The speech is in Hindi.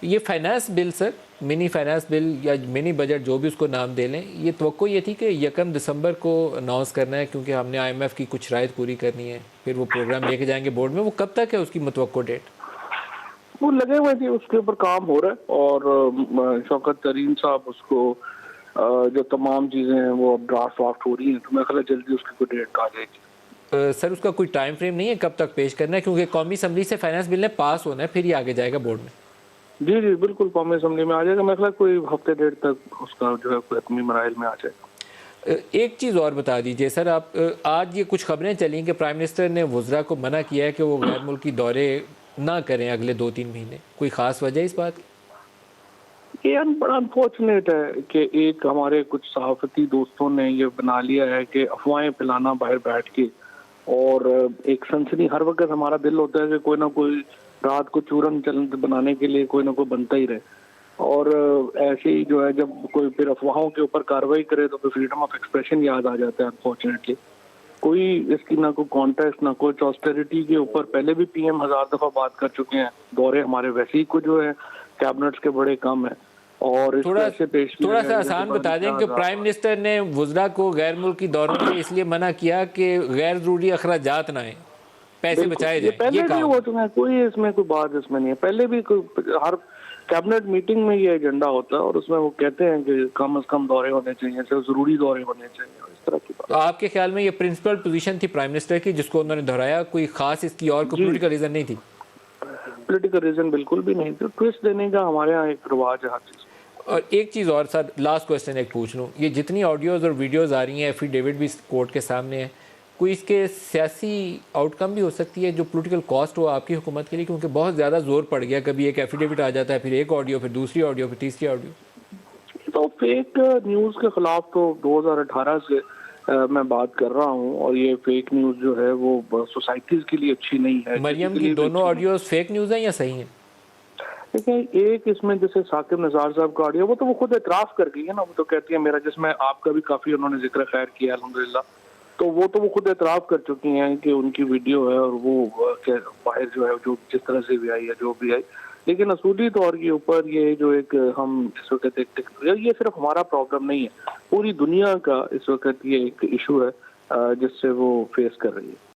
ये finance bill sir, mini finance bill या मिनी बजट जो भी उसको नाम दे लें, ये तवक्को ये थी कि 1 दिसंबर को अनाउंस करना है क्योंकि हमने IMF की कुछ शराइत पूरी करनी है, फिर वो प्रोग्राम लेके जाएंगे बोर्ड में। वो कब तक है उसकी मुतवक्को डेट? वो लगे हुए थे, उसके ऊपर काम हो रहा है और शौकत तरीन साहब उसको जो तमाम चीज़ें हैं वो अब ड्राफ्ट वाफ्ट हो रही हैं, तो मेरा ख्याल है जल्दी उसकी कोई डेट आ जाएगी। सर उसका कोई टाइम फ्रेम नहीं है कब तक पेश करना है, क्योंकि कौमी असम्बली से फाइनेंस बिल ने पास होना है फिर ही आगे जाएगा बोर्ड में? जी जी बिल्कुल, कौमी असम्बली में आ जाएगा। मेरा ख्याल कोई हफ्ते डेढ़ तक उसका जो है कोई हतमी मराइल में आ जाएगा। एक चीज़ और बता दीजिए सर, आप आज ये कुछ खबरें चली कि प्राइम मिनिस्टर ने वुज़रा को मना किया है कि वो गैर मुल्की दौरे ना करें अगले 2-3 महीने। कोई ख़ास वजह इस बात की? ये बड़ा अनफॉर्चुनेट है कि एक हमारे कुछ सहाफती दोस्तों ने ये बना लिया है कि अफवाहें फैलाना बाहर बैठ के, और एक सनसनी हर वक्त हमारा दिल होता है कि कोई ना कोई रात को चूरन चलन बनाने के लिए कोई ना कोई बनता ही रहे। और ऐसे ही जो है जब कोई फिर अफवाहों के ऊपर कार्रवाई करे तो फिर फ्रीडम ऑफ एक्सप्रेशन याद आ जाता है अनफॉर्चुनेटली। कोई इसकी ना कोई कॉन्टेस्ट ना कुछ, ऑस्टेरिटी के ऊपर पहले भी PM 1000 दफा बात कर चुके हैं। दौरे हमारे वैसे ही कुछ जो है कैबिनेट्स के बड़े कम है और थोड़ा सा आसान बता दें कि प्राइम मिनिस्टर ने वुज़रा को गैर मुल्की दौरों पे इसलिए मना किया कि गैर ज़रूरी अखराजात ना आए, पैसे बचाए जाएं। पहले ये भी काम हो चुका है, कोई इसमें कोई बात इसमें नहीं है। पहले भी हर कैबिनेट मीटिंग में ये एजेंडा होता है और उसमें वो कहते हैं कि कम से कम दौरे होने चाहिए, सिर्फ जरूरी दौरे होने चाहिए, इस तरह की बात। तो आपके ख्याल में ये प्रिंसिपल पोजीशन थी प्राइम मिनिस्टर की जिसको उन्होंने दोहराया, कोई खास इसकी और कोई पॉलिटिकल रीजन नहीं थी? पॉलिटिकल रीजन बिल्कुल भी नहीं थी। ट्विस्ट देने का हमारे यहाँ एक रिवाज है हर चीज़। और एक चीज़ और सर, लास्ट क्वेश्चन एक पूछ लूँ, ये जितनी ऑडियोज़ और वीडियोज़ आ रही हैं, एफिडेविट भी कोर्ट के सामने है, कोई इसके सियासी आउटकम भी हो सकती है जो पॉलिटिकल कॉस्ट हो आपकी हुकूमत के लिए? क्योंकि बहुत ज़्यादा जोर पड़ गया, कभी एक एफिडेविट आ जाता है, फिर एक ऑडियो, फिर दूसरी ऑडियो, फिर तीसरी ऑडियो। तो फेक न्यूज़ के खिलाफ तो 2018 से मैं बात कर रहा हूँ, और ये फेक न्यूज़ जो है वो सोसाइटीज़ के लिए अच्छी नहीं है। मरियम की दोनों ऑडियोज फेक न्यूज़ हैं या सही हैं? देखिए, एक इसमें जैसे साकिब निसार साहब का ऑडियो, वो तो वो खुद एतराफ़ कर गई है ना। वो तो कहती है मेरा, जिसमें आपका भी काफ़ी उन्होंने जिक्र खैर किया अल्हम्दुलिल्लाह, तो वो खुद एतराफ़ कर चुकी हैं कि उनकी वीडियो है और वो बाहर जो है जो जिस तरह से भी आई है जो भी आई। लेकिन असूली तौर के ऊपर ये जो एक हम इस वक्त ये सिर्फ हमारा प्रॉब्लम नहीं है, पूरी दुनिया का इस वक्त ये एक इशू है जिससे वो फेस कर रही है।